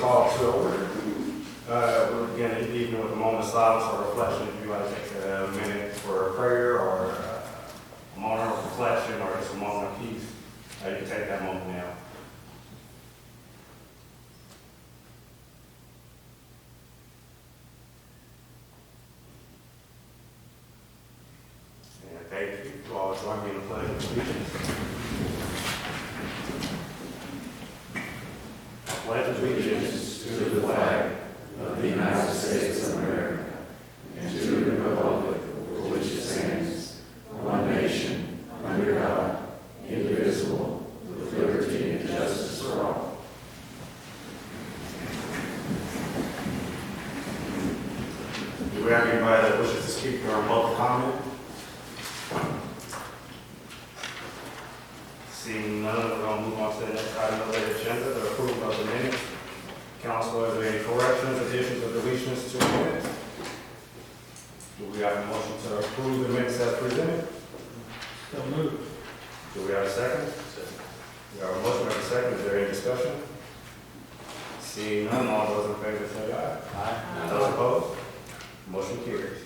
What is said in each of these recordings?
called to order. We'll begin the evening with a moment of silence or reflection. If you'd like to take a minute for a prayer or a moment of reflection or just a moment of peace, you can take that moment now. And thank you. You all join me in the pledge of allegiance. I pledge allegiance to the flag of the United States of America and to the republic for which it stands, one nation, under God, indivisible, with liberty and justice for all. Do we have anybody that wishes to speak during public comment? Seeing none, we're going to move on to the next item of the agenda, the approval of the minutes. Council, are there any corrections, additions, or deletions to the minutes? Do we have a motion to approve the minutes as presented? So moved. Do we have a second? We have a motion and a second. Is there any discussion? Seeing none, all those in favor say aye. Aye. Those opposed? Motion carries.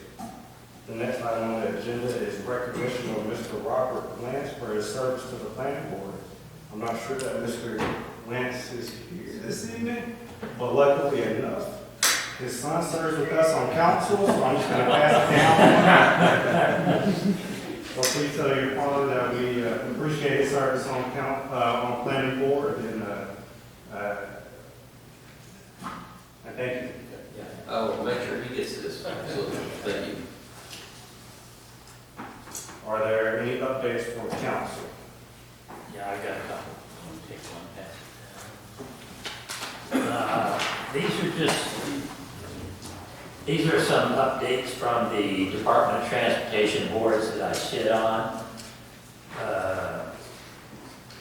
The next item on the agenda is recognition of Mr. Robert Lance for his service to the planning board. I'm not sure that Mr. Lance is here this evening, but luckily enough, his son serves with us on council, so I'm just going to pass it down. So please tell your father that we appreciate his service on planning board, and thank you. I will make sure he gets this. Absolutely. Thank you. Are there any updates from council? Yeah, I got a couple. Let me take one pass. These are some updates from the Department of Transportation boards that I sit on.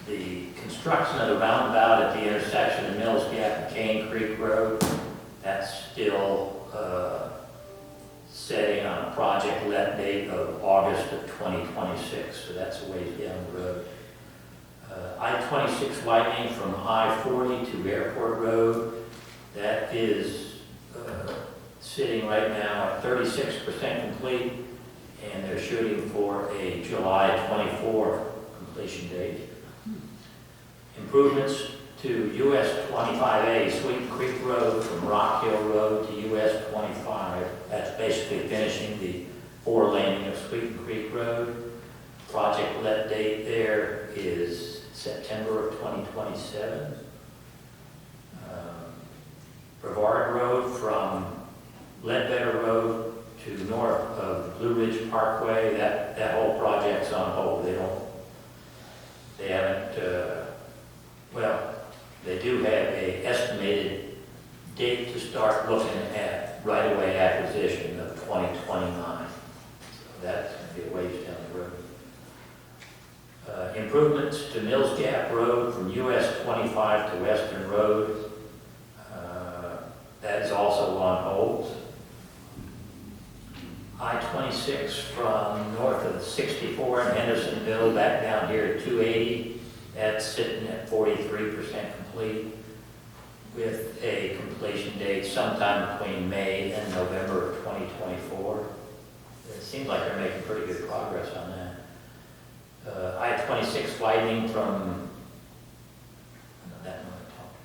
The construction of the roundabout at the intersection of Mills Gap and Cane Creek Road, that's still setting on a project let date of August of 2026, so that's a ways down the road. I-26 widening from I-40 to Airport Road, that is sitting right now at 36% complete, and they're shooting for a July 24 completion date. Improvements to US 25A, Sweet Creek Road from Rock Hill Road to US 25. That's basically finishing the 4-laning of Sweet Creek Road. Project let date there is September of 2027. Brevard Road from Ledbetter Road to north of Blue Ridge Parkway, that whole project's on hold. They haven't, they do have a estimated date to start looking at right-of-way acquisition of 2029. So that's going to be a ways down the road. Improvements to Mills Gap Road from US 25 to Western Road. That is also on hold. I-26 from north of 64 in Hendersonville back down here at 280. That's sitting at 43% complete with a completion date sometime between May and November of 2024. It seems like they're making pretty good progress on that. I-26 widening from, that one I talked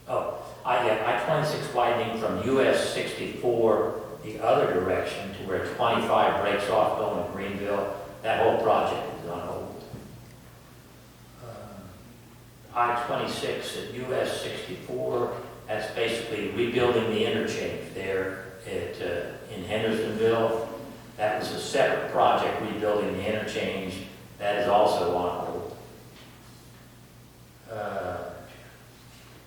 about. I-26 widening from US 64 the other direction to where 25 breaks off going to Greenville. That whole project is on hold. I-26 at US 64, that's basically rebuilding the interchange there in Hendersonville. That was a separate project, rebuilding the interchange. That is also on hold.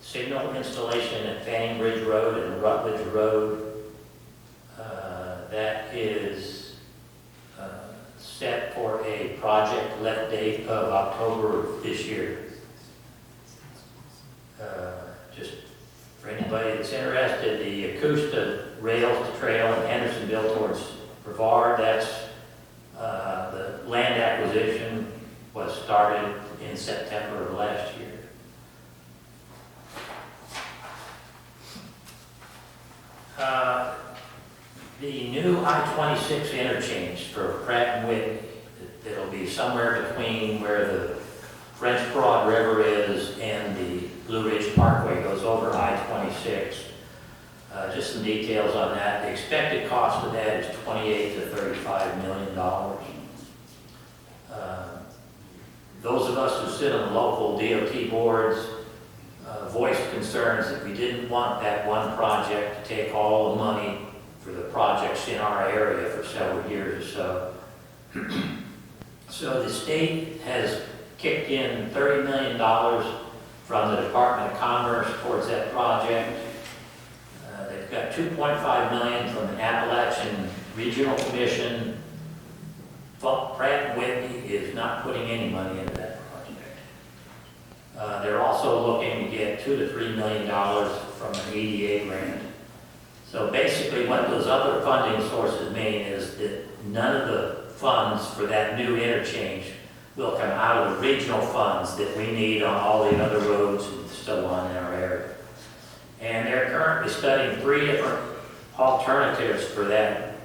Signal installation at Fanning Bridge Road and Rutledge Road. That is set for a project let date of October of this year. Just for anybody that's interested, the Acosta Rails to Trail in Hendersonville towards Brevard, that's the land acquisition was started in September of last year. The new I-26 interchange for Pratt and Whitney, it'll be somewhere between where the French Broad River is and the Blue Ridge Parkway goes over I-26. Just some details on that. The expected cost of that is $28 to $35 million. Those of us who sit on the local DOT boards voiced concerns that we didn't want that one project to take all the money for the projects in our area for several years or so. So the state has kicked in $30 million from the Department of Commerce towards that project. They've got $2.5 million from the Appalachian Regional Commission. Pratt and Whitney is not putting any money into that project. They're also looking to get $2 to $3 million from an EDA grant. So basically what those other funding sources mean is that none of the funds for that new interchange will come out of the regional funds that we need on all the other roads and so on in our area. And they're currently studying 3 different alternatives for that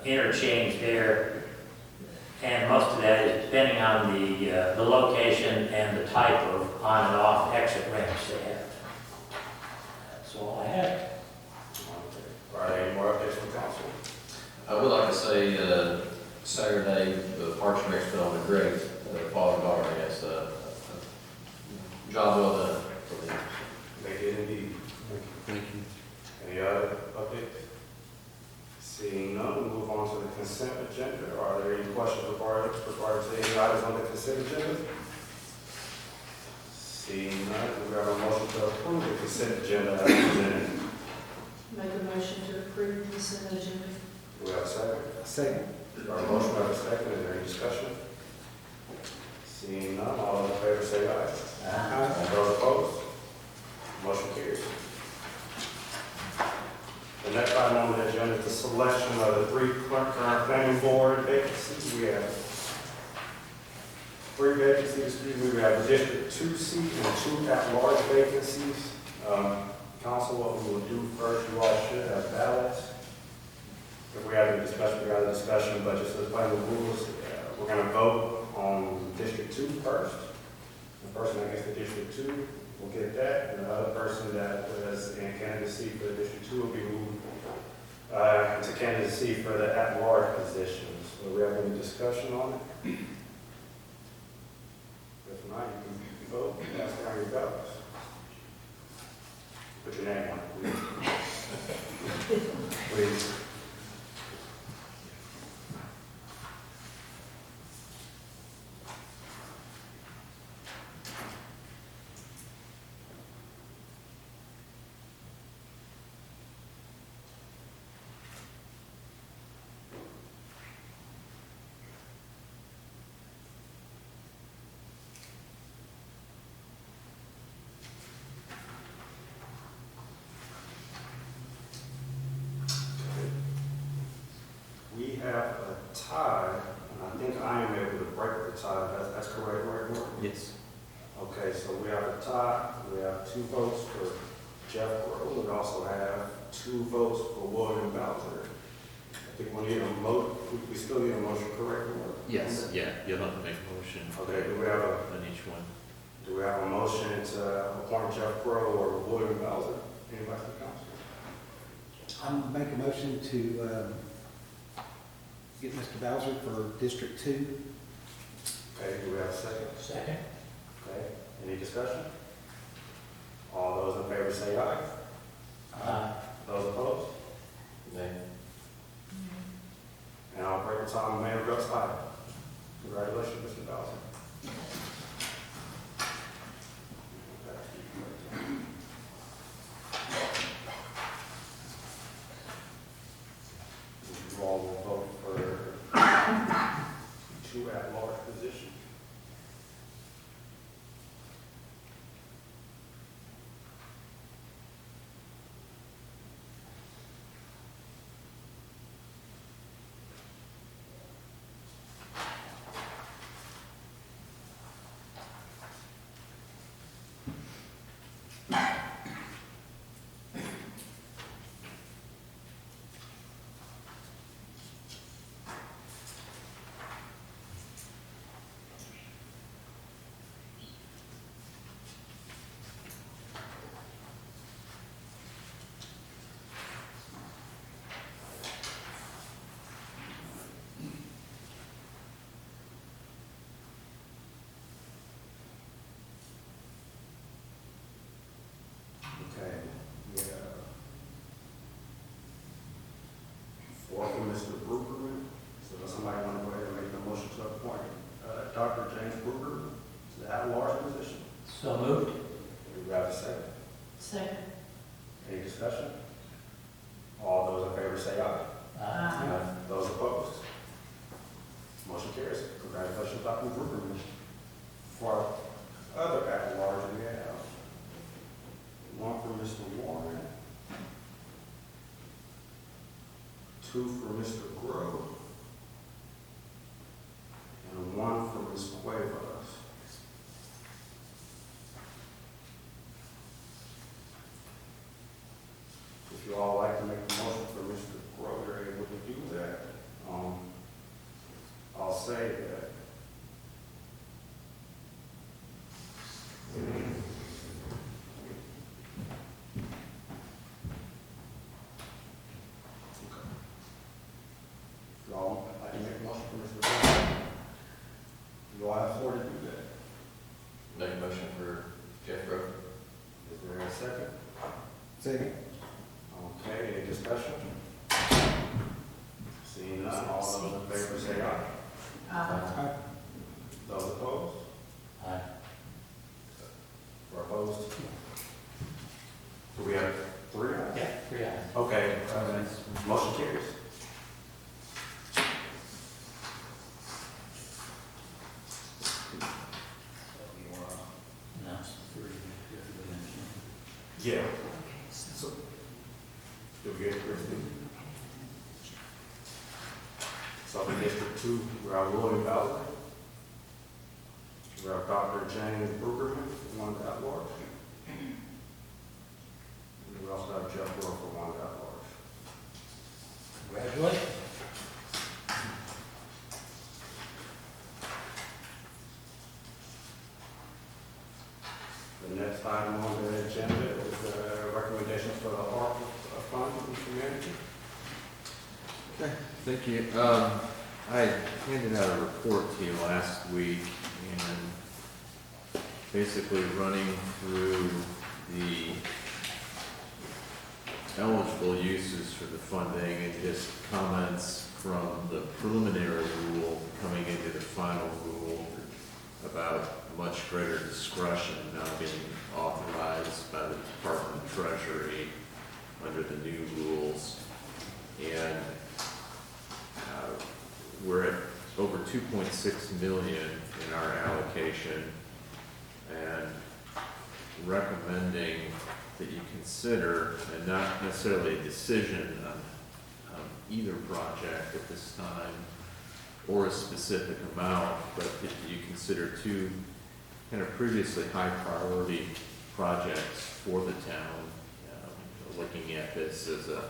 interchange there. And most of that is depending on the location and the type of on and off exit ramps they have. That's all I have. All right, any more updates from council? I would like to say, Saturday, the Parks and Rec put on a great father-daughter, I guess, job well done for them. They did indeed. Thank you. Any other updates? Seeing none, we'll move on to the consent agenda. Are there any questions regarding any items on the consent agenda? Seeing none, we have a motion to approve the consent agenda as presented. Make a motion to approve the consent agenda. Do we have a second? Second. Our motion, we have a second. Is there any discussion? Seeing none, all those in favor say aye. Aye. Those opposed? Motion carries. The next item on the agenda is the selection of the 3 current planning board vacancies. We have 3 vacancies. We have a District 2 seat and 2 at-large vacancies. Council, what we will do first, you all should have ballots. If we have a discussion, we have a discussion, but just as by the rules, we're going to vote on District 2 first. The person that gets the District 2 will get that, and the other person that was in candidacy for the District 2 will be moved to candidacy for the at-large positions. So we have any discussion on it? If not, you can vote. That's how you go. Put your name on it, please. Please. We have a tie, and I think I am able to break the tie. That's correct, right, Mark? Yes. Okay, so we have a tie. We have 2 votes for Jeff Rowe. We also have 2 votes for William Bowser. I think we need a motion. We still need a motion, correct, Mark? Yes. Yeah, you'll have to make a motion Okay, do we have a on each one. motion to appoint Jeff Rowe or William Bowser? Anybody from council? I'm make a motion to get Mr. Bowser for District 2. Okay, do we have a second? Second? Okay, any discussion? All those in favor say aye. Aye. Those opposed? Nay. And I'll break the time, Mayor Brooks, aye. Congratulations, Mr. Bowser. You all will vote for 2 at-large positions. to appoint Dr. James Brooker to the at-large position. So moved. Do we have a second? Second. Any discussion? All those in favor say aye. Aye. Those opposed? Motion carries. Congratulations, Dr. Brooker. For our other at-large, we have one for Mr. Warren, two for Mr. Grove, and one for Ms. Cuevas. If you all like to make a motion for Mr. Grove, you're able to do that. I'll say that you all like to make a motion for Mr. Grove, you all have floor to do that. Make a motion for Jeff Grove. Is there a second? Second. Okay, any discussion? Seeing none, all those in favor say aye. Aye. Those opposed? Aye. Or opposed? Do we have three ayes? Yeah, 3 ayes. Okay, motion carries. No. Yeah. So, do we get Christie? So in District 2, we have William Bowser. We have Dr. James Brugerman, one at large. And we also have Jeff Moore for one at large. Congratulations. The next item on the agenda is recommendations for the ARC fund and community. Okay, thank you. I handed out a report to you last week and basically running through the eligible uses for the funding and just comments from the preliminary rule coming into the final rule about much greater discretion now being authorized by the Department of Treasury under the new rules. And we're at over 2.6 million in our allocation and recommending that you consider, and not necessarily a decision on either project at this time or a specific amount, but that you consider two kind of previously high priority projects for the town. Looking at this as a,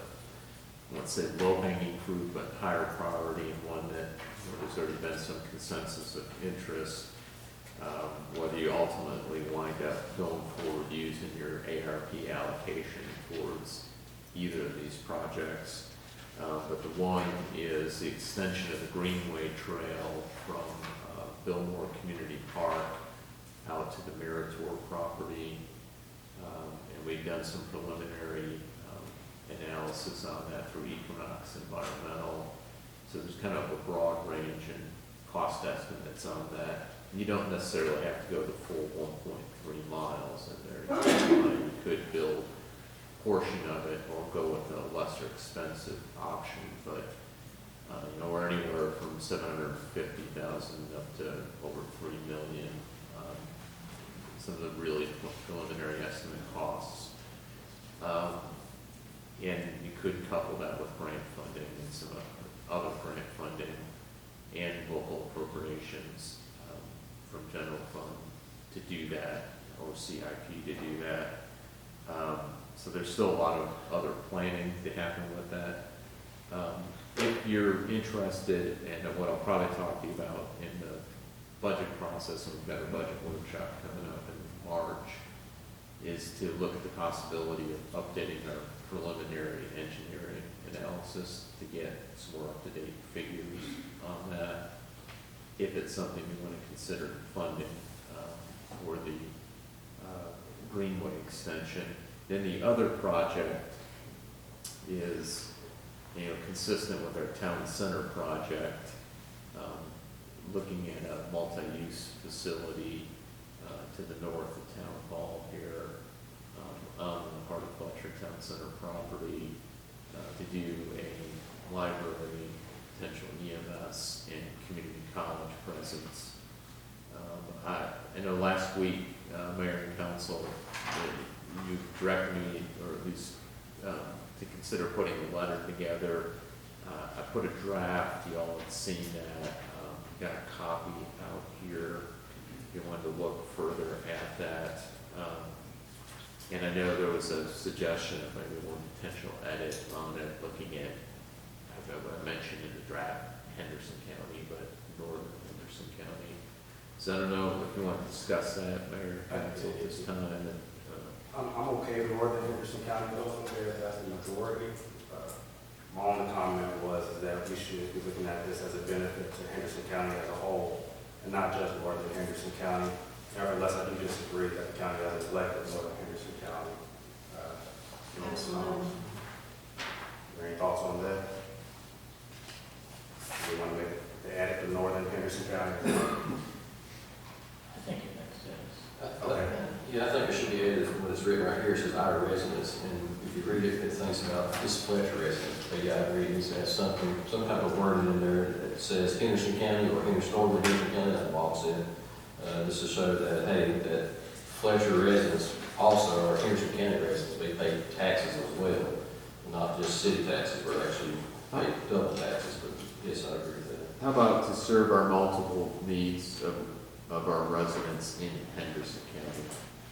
let's say, low-hanging fruit, but higher priority, and one that there's already been some consensus of interest, whether you ultimately wind up going forward using your ARP allocation towards either of these projects. But the one is the extension of the Greenway Trail from Billmore Community Park out to the Meritor property. And we've done some preliminary analysis on that through Equinox Environmental. So there's kind of a broad range in cost estimates on that. You don't necessarily have to go the full 1.3 miles in there. You could build a portion of it or go with a lesser expensive option, but we're anywhere from 750,000 up to over 3 million. Some of the really preliminary estimate costs. And you could couple that with grant funding and some other grant funding and local appropriations from general fund to do that, or CIP to do that. So there's still a lot of other planning to happen with that. If you're interested, and what I'll probably talk to you about in the budget process, and we've got a budget workshop coming up in March, is to look at the possibility of updating our preliminary engineering analysis to get some more up-to-date figures on that, if it's something you want to consider funding for the Greenway extension. Then the other project is, consistent with our town center project. looking at a multi-use facility to the north of Town Hall here, on the heart of Fletcher Town Center property, to do a library, potential EMS, and community college presence. I know last week, Mayor and Council, you directed me, or at least to consider putting a letter together. I put a draft, you all had seen that, got a copy out here, if you wanted to look further at that. And I know there was a suggestion of maybe one potential edit on it, looking at, I mentioned in the draft, Henderson County, but northern Henderson County. So I don't know if you want to discuss that, Mayor, Council, this time. And, I'm okay with Northern Henderson County, those are there, that's the majority. My only comment was is that we should be looking at this as a benefit to Henderson County as a whole, and not just Northern Henderson County. Nevertheless, I do disagree that the county has elected Northern Henderson County. Absolutely. Any thoughts on that? Do you want to make the add to Northern Henderson County? I think it makes sense. Okay. Yeah, I think it should be added from what it's written right here, it says our residents, and if you read it, it thinks about this Fletcher resident. But yeah, I agree, it needs to have something, some type of wording in there that says Henderson County or Northern Henderson County, that box in. This to show that, hey, that Fletcher residents also, or Henderson County residents, they pay taxes as well, not just city taxes, but actually pay double taxes, but yes, I agree with that. how about to serve our multiple needs of our residents in Henderson County?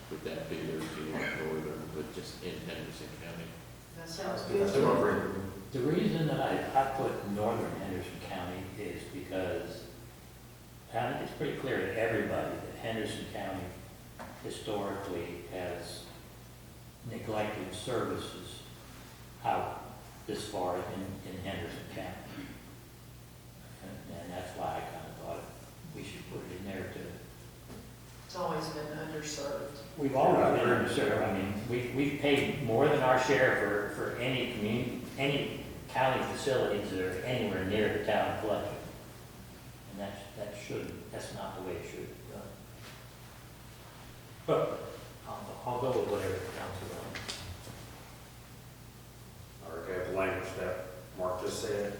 Would that be there being northern, but just in Henderson County? That sounds That's good. what I'm reading. The reason that I put northern Henderson County is because I think it's pretty clear to everybody that Henderson County historically has neglected services out this far in Henderson County. And that's why I kind of thought we should put it in there too. It's always been underserved. We've always been underserved. I mean, we've paid more than our share for any community, any county facilities that are anywhere near the town of Fletcher. And that's not the way it should be done. But I'll go with whatever the council wants. Okay, the language that Mark just said,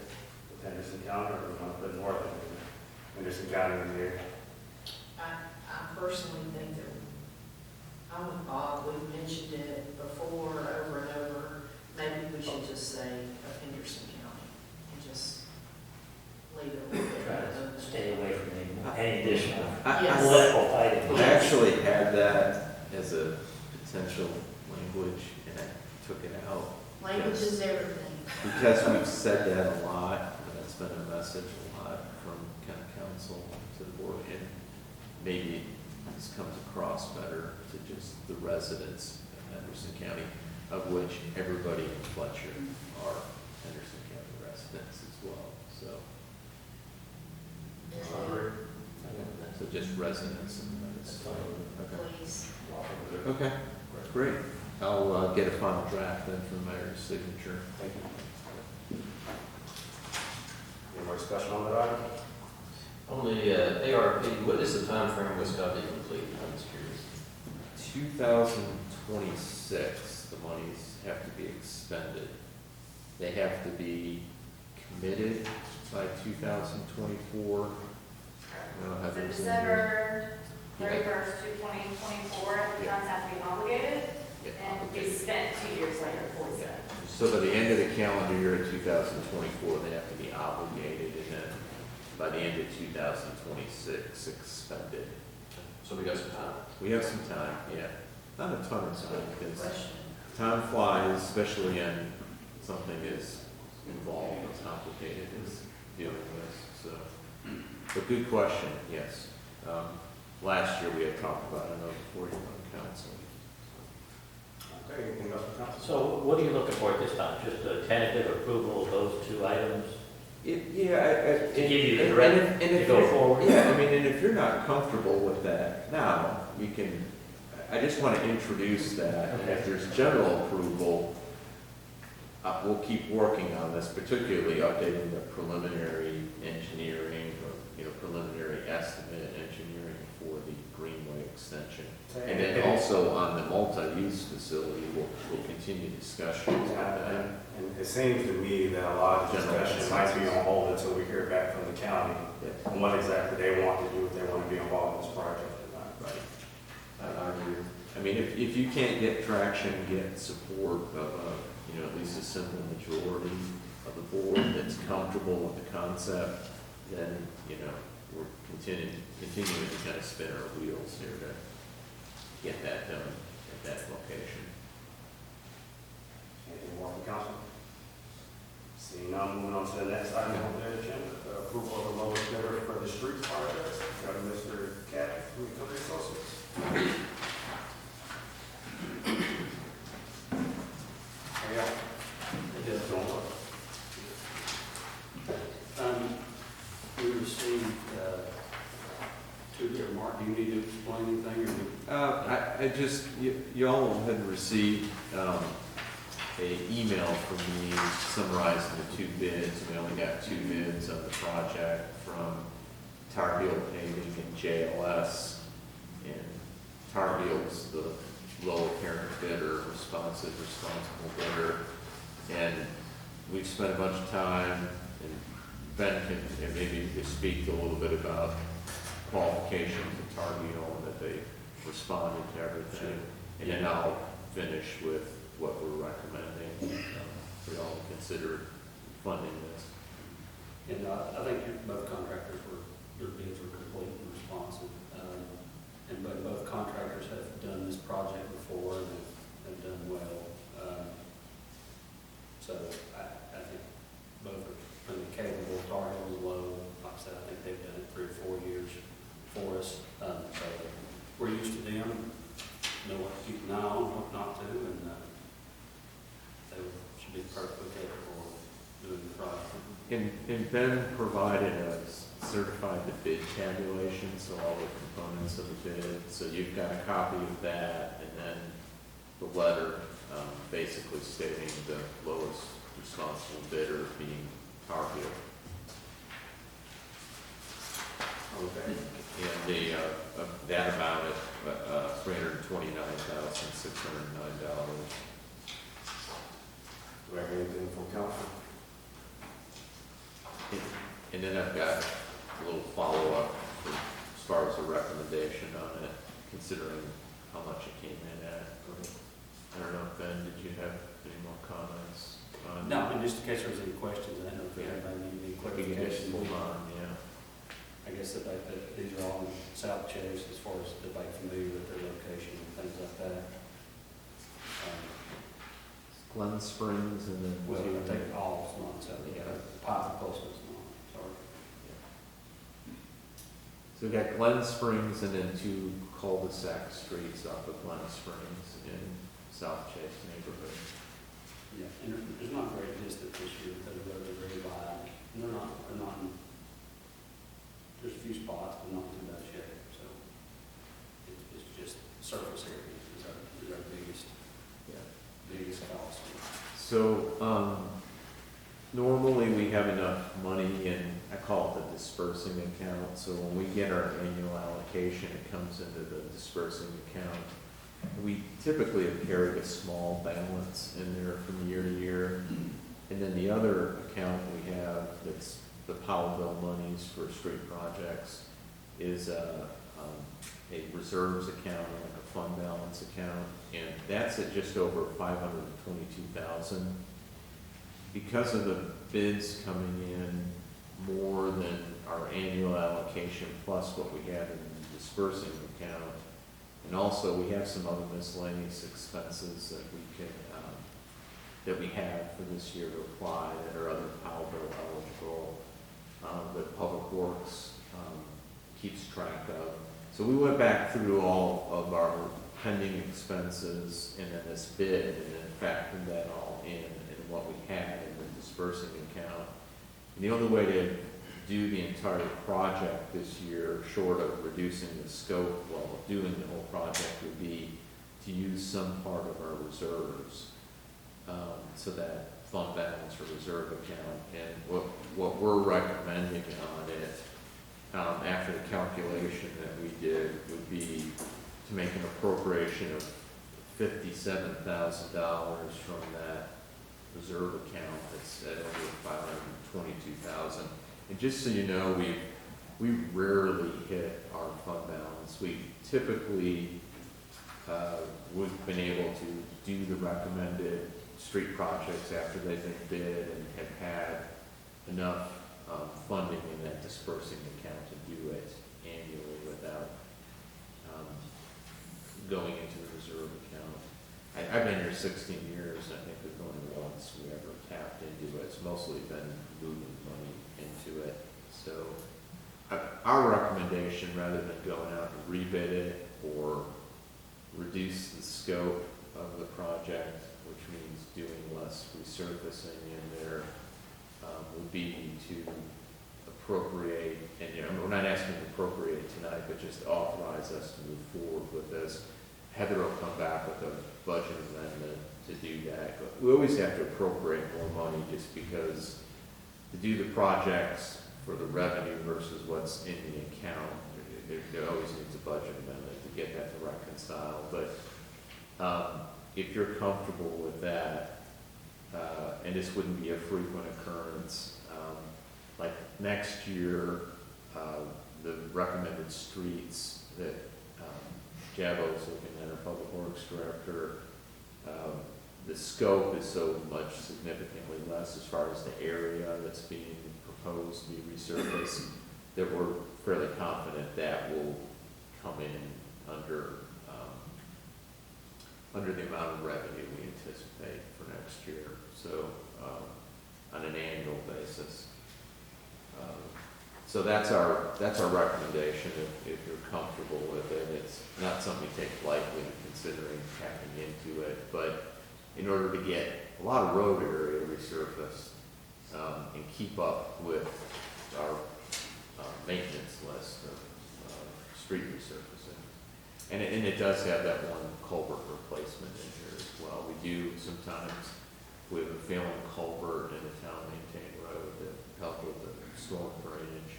with Henderson County, or we want to put Northern Henderson County in there? I personally think that, I'm with Bob, we've mentioned it before, over and over. Maybe we should just say of Henderson County and just leave it a little bit Try to open. stay away from any additional Yes. political fighting. I actually had that as a potential language, and I took it out. Language is everything. Because we've said that a lot, and that's been a message a lot from county council to the board, and maybe this comes across better to just the residents of Henderson County, of which everybody in Fletcher are Henderson County residents as well, so. So just residents and That's then fine. Please. Okay, great. I'll get a final draft then for the mayor's signature. Thank you. Any more discussion on that item? On the ARP, what is the time frame it's got to be complete? I'm just curious. 2026, the monies have to be expended. They have to be committed by 2024. I don't have So those in December here. 31st to 2024, the Yeah. funds have to be obligated Yeah. and be spent 2 years later, 47. So by the end of the calendar year of 2024, they have to be obligated, and then by the end of 2026, expended. So we got some time. We have some time, yeah. Not a ton of time, because Question. time flies, especially in something as involved, as complicated as dealing with, so. But good question, yes. Last year we had talked about it, I know before you were on council. Okay, anything else from council? So what are you looking for at this time? Just a tentative approval of those two items? Yeah, To give you the direct, to go forward? Yeah, I mean, and if you're not comfortable with that now, you can, I just want to introduce that. And if there's general approval, we'll keep working on this, particularly updating the preliminary engineering or, preliminary estimate engineering for the Greenway extension. And then also on the multi-use facility, we'll continue discussions about that. And it seems to me that a lot of General discussion might be consensus. on hold until we hear back from the county Yeah. on what exactly they want to do, if they want to be involved in this project or not. Right. I agree. I mean, if you can't get traction, get support of at least a simple majority of the board that's comfortable with the concept, then, we're continuing to kind of spin our wheels here to get that done at that location. Anything more from council? Seeing none, moving on to the next item on the agenda, the approval of the lowest bidder for the streets project. Got Mr. Cat from Utility Associates. Yeah. It is going well. We received two different mark. Do you need to explain anything or do? I just, y'all had received a email from me summarizing the two bids. We only got two bids on the project from Tar Heel Paving and JLS. And Tar Heel's the low apparent bidder, responsible bidder. And we've spent a bunch of time, and Ben can, and maybe you could speak a little bit about qualifications of Tar Heel and that they responded to everything. And then I'll finish with what we're recommending for y'all to consider funding this. And I think both contractors their bids were complete and responsive. But both contractors have done this project before and have done well. So I think both are pretty capable. Tar Heel is low. Like I said, I think they've done it 3 or 4 years for us. So we're used to them, know what to keep an eye on, what not to, and they should be perfectly capable of doing the project. And Ben provided us certified the bid tabulation, so all the components of the bid. So you've got a copy of that, and then the letter basically stating the lowest responsible bidder being Tar Heel. Okay. And the, that amount is $329,609. Do I have anything from council? And then I've got a little follow-up as far as a recommendation on it, considering how much it came in at. I don't know, Ben, did you have any more comments on? No, and just in case there's any questions, I don't know if anybody needs any We can just clarification. move on, yeah. I guess that these are all in South Chase as far as everybody familiar with their location and things like that. Glen Springs and then. Well, I think all is not South, Pike Postman's not, sorry. So we got Glen Springs and then two cul-de-sac streets off of Glen Springs in South Chase neighborhood. Yeah, and there's not a great distance this year, because the roads are very wide. And they're not, there's a few spots, but not in bad shape, so it's just surface area is our biggest cost. So, normally we have enough money in, I call it the dispersing account. So when we get our annual allocation, it comes into the dispersing account. We typically have carried a small balance in there from year to year. And then the other account we have that's the Powellville monies for street projects is a reserves account, like a fund balance account, and that's at just over 522,000. Because of the bids coming in more than our annual allocation plus what we have in the dispersing account, and also we have some other miscellaneous expenses that we can that we have for this year to apply that are other Powellville eligible, that Public Works keeps track of. So we went back through all of our pending expenses and then this bid and then factored that all in and what we had in the dispersing account. And the only way to do the entire project this year, short of reducing the scope while doing the whole project, would be to use some part of our reserves. So that fund balance or reserve account. And what we're recommending on it after the calculation that we did, would be to make an appropriation of $57,000 from that reserve account that's at over $522,000. And just so you know, we rarely hit our fund balance. We typically we've been able to do the recommended street projects after they've been bid and have had enough funding in that dispersing account to do it annually without going into the reserve account. I've been here 16 years, and I think there's only once we ever tapped into it. It's mostly been moving money into it. So our recommendation, rather than going out to rebid it or reduce the scope of the project, which means doing less resurfacing in there, would be to appropriate, and we're not asking to appropriate tonight, but just authorize us to move forward with this. Heather will come back with a budget amendment to do that. But we always have to appropriate more money just because to do the projects for the revenue versus what's in the account, there always needs a budget amendment to get that to reconcile. But if you're comfortable with that, and this wouldn't be a frequent occurrence, like next year, the recommended streets that Jabo's looking at, our public works director, the scope is so much significantly less as far as the area that's being proposed to be resurfaced, that we're fairly confident that will come in under the amount of revenue we anticipate for next year. So on an annual basis. So that's our recommendation if you're comfortable with it. It's not something we take lightly considering tapping into it, but in order to get a lot of road area resurfaced and keep up with our maintenance list of street resurfacing. And it does have that one culvert replacement in here as well. We do sometimes, we have a failing culvert in a town-maintained road to help with the storm drainage.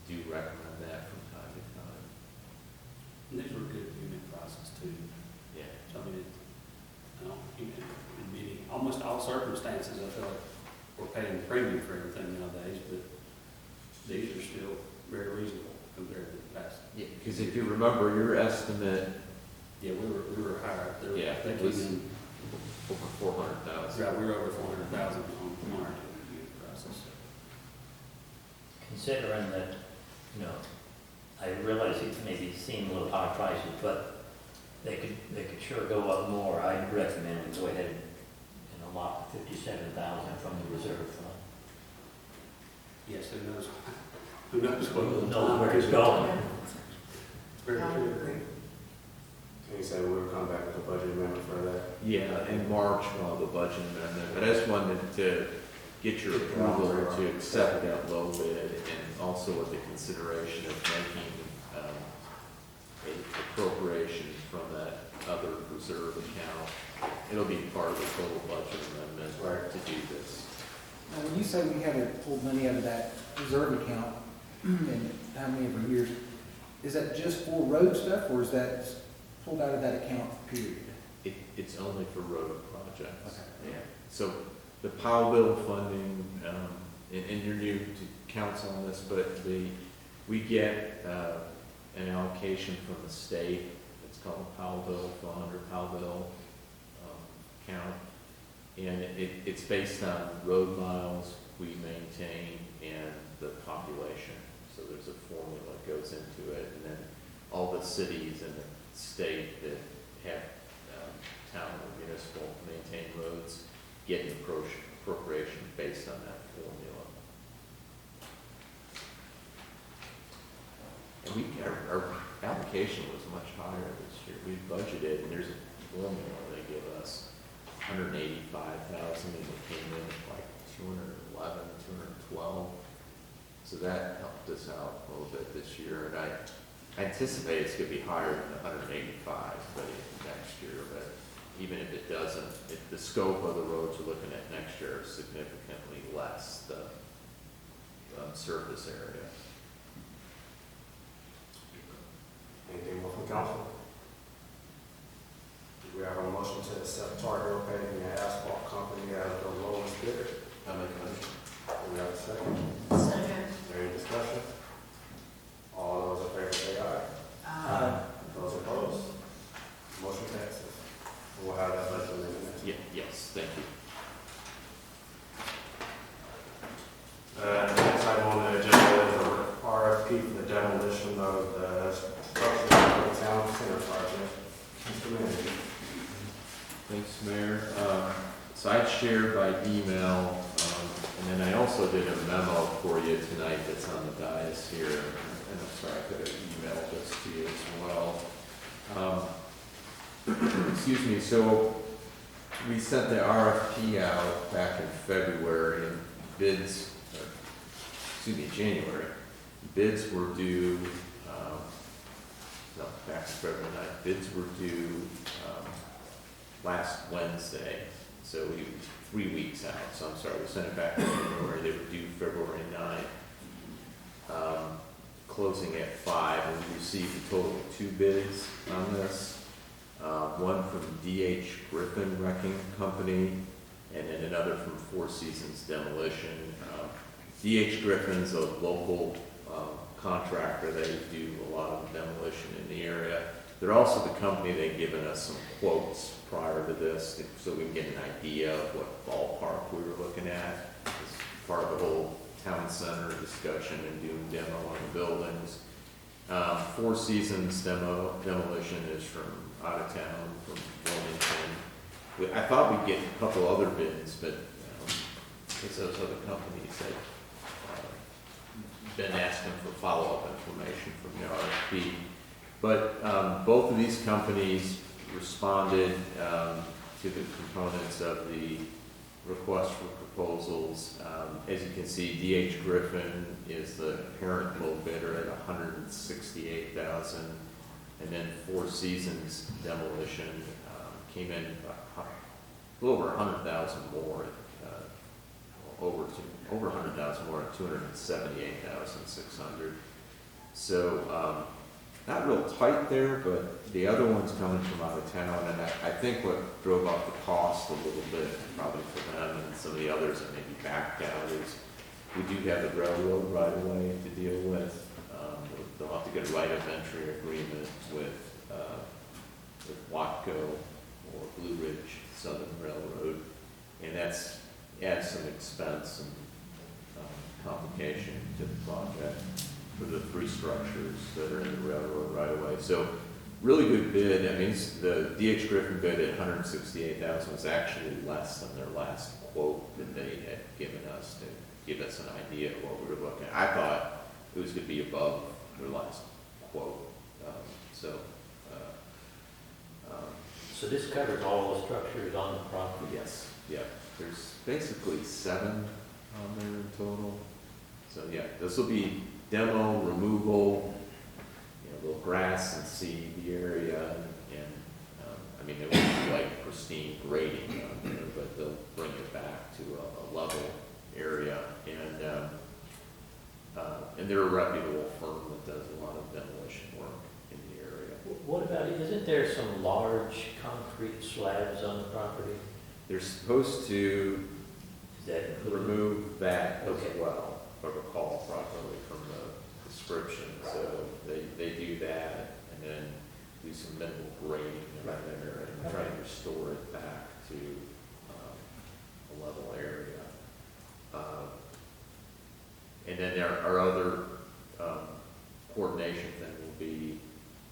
Do recommend that from time to time. And these were good unit prices too. Yeah. So I mean, in many, almost all circumstances, I feel like we're paying the premium for everything nowadays, but these are still very reasonable compared to the past. Yeah, because if you remember your estimate, Yeah, we were higher. There were- Yeah, I think it was even- over 400,000. Right, we were over 400,000 on our unit prices. Considering that, I realize it maybe seem a little high prices, but they could sure go up more. I'd recommend we go ahead and allot 57,000 from the reserve fund. Yes, who knows? Who knows Who what knows where it's going? Very true. And he said we'll come back with a budget amendment for that. Yeah, in March, we'll have a budget amendment, but I just wanted to get your approval to accept that low bid and also with the consideration of making a appropriation from that other reserve account. It'll be part of the total budget amendment Right. to do this. Now, when you say we haven't pulled money out of that reserve account in how many of our years, is that just for road stuff, or is that pulled out of that account, period? It's only for road projects. Okay. Yeah. So the Powell bill funding, and you're new to council on this, but we get an allocation from the state. It's called the Powell bill fund or Powell bill account. And it's based on road miles we maintain and the population. So there's a formula that goes into it. And then all the cities in the state that have town or municipal maintained roads get an appropriation based on that formula. And our application was much higher this year. We budgeted, and there's a formula they give us, 185,000, and it came in at like 211, 212. So that helped us out a little bit this year, and I anticipate it's going to be higher than 185 but next year, but even if it doesn't, the scope of the roads we're looking at next year is significantly less. The surface area. Anything more from council? Do we have a motion to accept Tar Heel Paving and Asphalt Company as the lowest bidder? I make a motion. Do we have a second? Second. Any discussion? All those in favor say aye. Those opposed? Motion passes. We'll have that budget amendment. Yes, thank you. Next item on the agenda is a RFP for the demolition of the structure of the town center project. Mr. Manager. Thanks, Mayor. So I shared by email, and then I also did a memo for you tonight that's on the dais here. And I'm sorry, I could have emailed this to you as well. Excuse me, so we sent the RFP out back in February, and January. Bids were due, back in February 9th. Bids were due last Wednesday, so we were 3 weeks out. So I'm sorry, we sent it back in January. They were due February 9th. Closing at 5, and we received a total of 2 bids on this. One from D.H. Griffin Wrecking Company, and then another from Four Seasons Demolition. D.H. Griffin's a local contractor. They do a lot of demolition in the area. They're also the company they've given us some quotes prior to this, so we can get an idea of what ballpark we were looking at as part of the whole town center discussion and doing demo on the buildings. Four Seasons Demolition is from out of town, from Wilmington. I thought we'd get a couple other bids, but it's those other companies that been asking for follow-up information from the RFP. But both of these companies responded to the components of the request for proposals. As you can see, D.H. Griffin is the apparent low bidder at $168,000, and then Four Seasons Demolition came in a little over $100,000 more, over $100,000 more at $278,600. So not real tight there, but the other one's coming from out of town, and I think what drove up the cost a little bit, probably for them and some of the others that maybe backed out, is we do have the railroad right away to deal with. They'll have to get a right of entry agreement with Watco or Blue Ridge Southern Railroad, and that's adds some expense and complication to the project for the 3 structures that are in the railroad right away. So really good bid. I mean, the D.H. Griffin bid at $168,000 was actually less than their last quote that they had given us to give us an idea of what we were looking at. I thought it was going to be above their last quote. So this covers all the structures on the property? Yes, yeah. There's basically 7 on there in total. So yeah, this will be demo, removal, little grass and seed the area, and I mean, it won't be like pristine grading on there, but they'll bring it back to a level area, and they're a reputable firm that does a lot of demolition work in the area. What about, isn't there some large concrete slabs on the property? They're supposed to Is that included? remove that as Okay. well, if I recall properly from the description. So they do that, and then do some minimal grading right there, and try to restore it back to a level area. And then our other coordination thing will be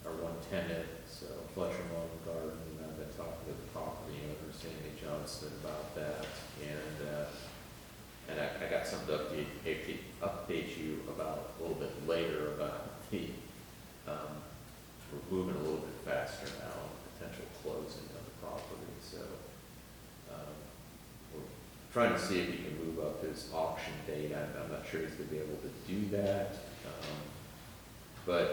our one tenant, so Fletcher Lawn and Garden, and I've been talking to the property owner, Sandy Johnston, about that, and I got something to update you about a little bit later about the, we're moving a little bit faster now, on potential closing of the property, so we're trying to see if he can move up his auction date. I'm not sure he's going to be able to do that, but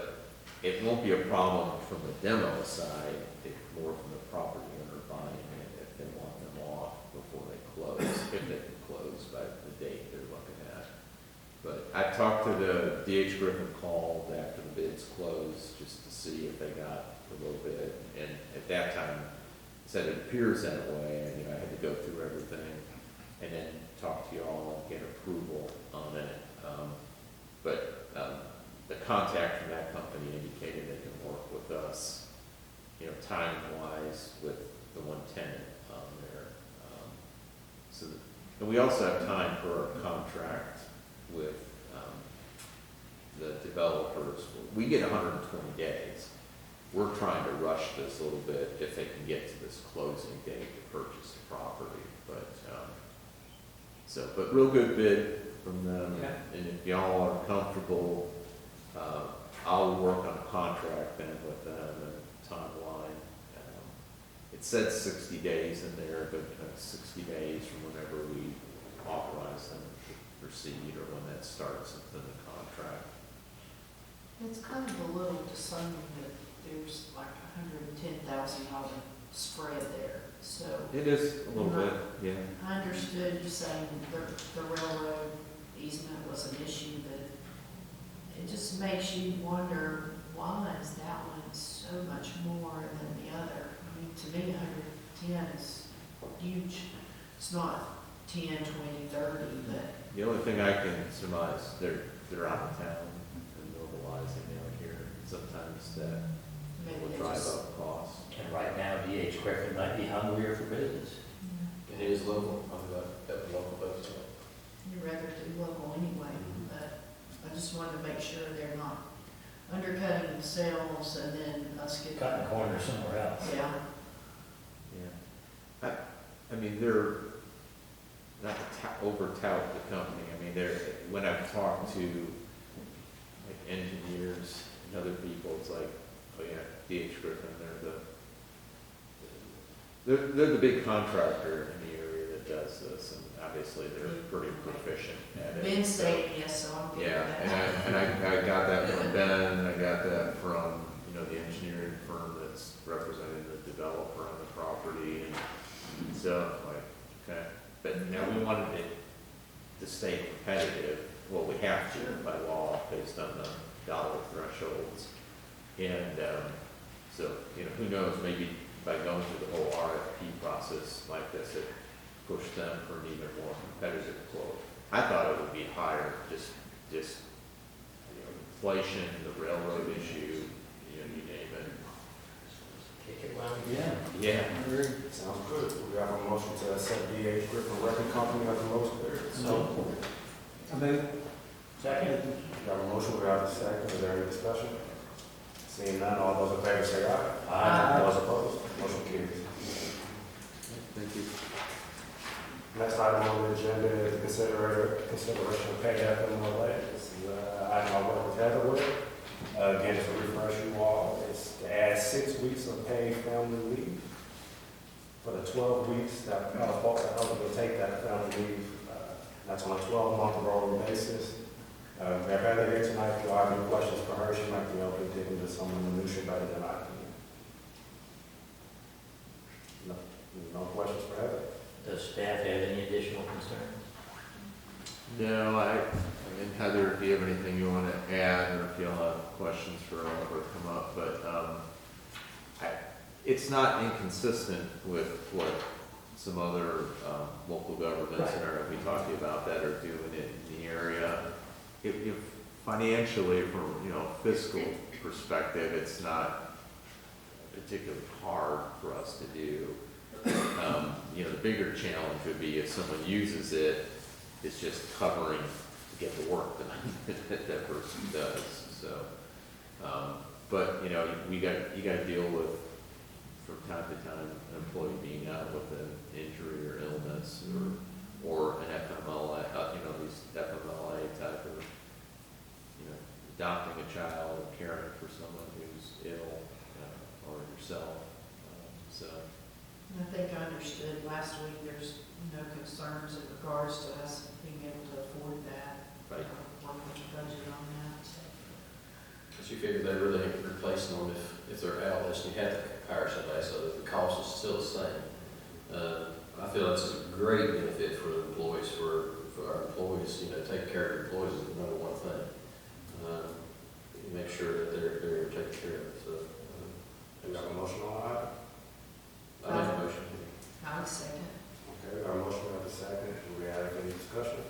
it won't be a problem from the demo side, it's more from the property owner buying it if they want them off before they close, if they can close by the date they're looking at. But I've talked to the DH Griffin called after the bids closed, just to see if they got a little bit, and at that time, said it appears that way, and, I had to go through everything, and then talk to y'all and get approval on it. The contact from that company indicated they can work with us, time-wise with the one tenant on there. And we also have time for our contract with the developers. We get 120 days. We're trying to rush this a little bit if they can get to this closing date to purchase the property, but real good bid from them. Okay. And if y'all are comfortable, I'll work on a contract then with them and timeline. It said 60 days in there, but 60 days from whenever we authorize them to proceed or when that starts in the contract. It's kind of a little discerning that there's like $110,000 spread there, so. It is a little bit, yeah. I understood you saying the railroad easement was an issue, but it just makes you wonder, why is that one so much more than the other? I mean, to me, 110 is huge. It's not 10, 20, 30, but The only thing I can surmise, they're out of town and mobilizing down here. Sometimes that maybe will they drive just. up costs. And right now, DH Griffin might be hungrier for business. And it is local, that local folks. You'd rather do local anyway, but I just wanted to make sure they're not undercutting themselves and then us getting. Cutting corners somewhere else. Yeah. Yeah. I mean, they're, not to over tout the company, I mean, when I've talked to like engineers and other people, it's like, oh yeah, DH Griffin, they're the big contractor in the area that does this, and obviously they're pretty proficient at it. Ben stated yes, so I'm getting Yeah, that. and I got that from Ben, and I got that from, the engineering firm that's representing the developer on the property, and so, okay. But now we wanted it to stay competitive, well, we have to by law, based on the dollar thresholds. And, so, who knows, maybe by going through the whole RFP process like this, it pushed them for an even more competitive quote. I thought it would be higher, just inflation, the railroad issue, you name it. Kick it around again. Yeah. Sounds good. We have a motion to accept DH Griffin Record Company as the lowest bidder. So, I move. second? We have a motion, we have a second. Is there any discussion? Seeing none, all those in favor say aye. Aye. Those opposed, motion carries. Thank you. Next item on the agenda is consideration of pay FMLA. This is an item I work with Heather with. Again, to refresh you all, it's to add 6 weeks of paid family leave for the 12 weeks that folks are eligible to take that family leave. That's on a 12-month rolling basis. We have Heather here tonight. If you have any questions for her, she might be able to dig into some of the minutiae better than I can. No questions for Heather? Does staff have any additional concerns? No, I mean, Heather, if you have anything you want to add, or if you'll have questions for Oliver come up, but it's not inconsistent with what some other local governments that are going to be talking about that are doing it in the area. If financially, from fiscal perspective, it's not particularly hard for us to do. The bigger challenge would be if someone uses it, it's just covering to get the work done that that person does. So, but you got to deal with from time to time an employee being out with an injury or illness or an FMLA, these FMLA type of adopting a child or caring for someone who's ill or yourself. So. I think I understood last week, there's no concerns in regards to us being able to afford that. Right. Work with the budget on that, so. Because you figure they really ain't replacing them if they're out, unless you have to hire somebody, so that the cost is still the same. I feel it's a great benefit for the employees, for our employees, taking care of employees is the number one thing. make sure that they're taken care of, so. Do you have a motion on that? I make a motion. I would second. Okay, our motion have a second. Do we have any discussion?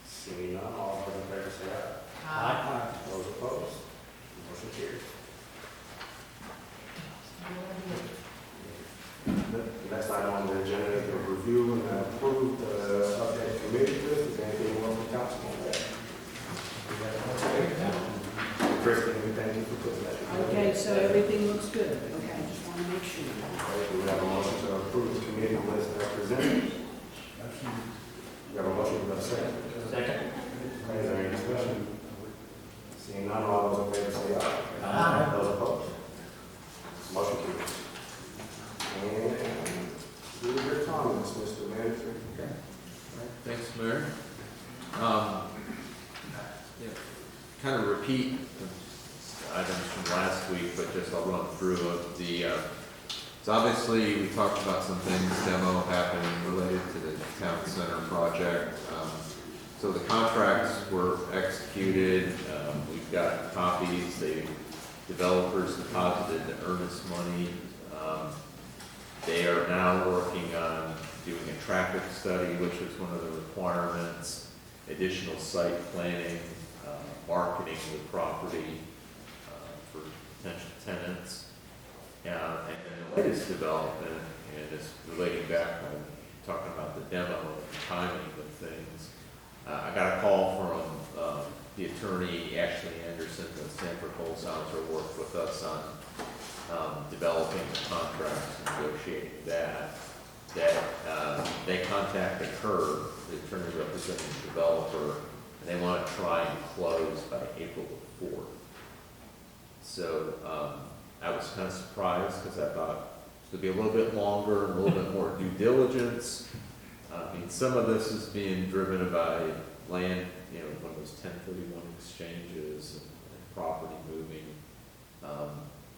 Seeing none, all those in favor say aye. Aye. Those opposed? Motion carries. The next item on the agenda is to review and approve the updated committee list. Is there anything else from council on that? Kristen, we thank you for putting that together. Okay, so everything looks good. Okay, I just want to make sure. Okay, do we have a motion to approve the committee list as presented? We have a motion, we have a second. Second? Okay, is there any discussion? Seeing none, all those in favor say aye. Aye. Those opposed? Motion carries. And do your comments, Mr. Manager. Okay. Thanks, Mayor. Kind of repeat items from last week, but just I'll run through it. So obviously, we talked about some things, demo happening related to the town center project. So the contracts were executed. We've got copies. The developers deposited the earnest money. They are now working on doing a traffic study, which is one of the requirements, additional site planning, marketing the property for potential tenants. And the latest development, and it's relating back when talking about the demo and timing of things, I got a call from the attorney, Ashley Anderson, with Sanford Holzhauser, worked with us on developing the contracts, negotiating that they contacted her, the attorney representing the developer, and they want to try and close by April the 4th. So I was kind of surprised because I thought it would be a little bit longer, a little bit more due diligence. I mean, some of this is being driven by land, one of those 1031 exchanges and property moving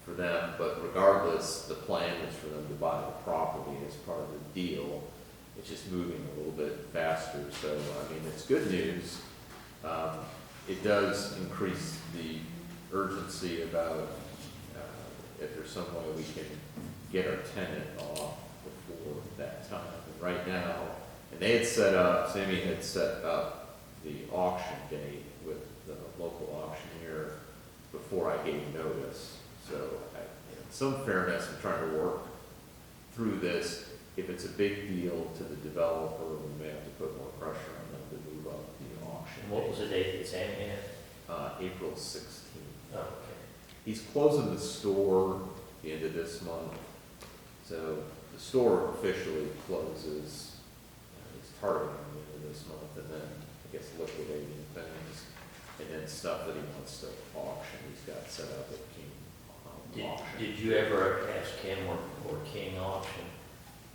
for them. But regardless, the plan is for them to buy the property as part of the deal. It's just moving a little bit faster. So, I mean, it's good news. It does increase the urgency about if there's some way we can get our tenant off before that time. And right now, and they had set up, Sammy had set up the auction date with the local auctioneer before I gave notice. So, in some fairness, I'm trying to work through this. If it's a big deal to the developer, we may have to put more pressure on them to move up the auction. And what was the date that Sammy had? April 16th. Oh, okay. He's closing the store the end of this month. So the store officially closes, he's targeting the end of this month, and then, I guess, liquidating things, and then stuff that he wants to auction, he's got set up at King Auction. Did you ever ask him or King Auction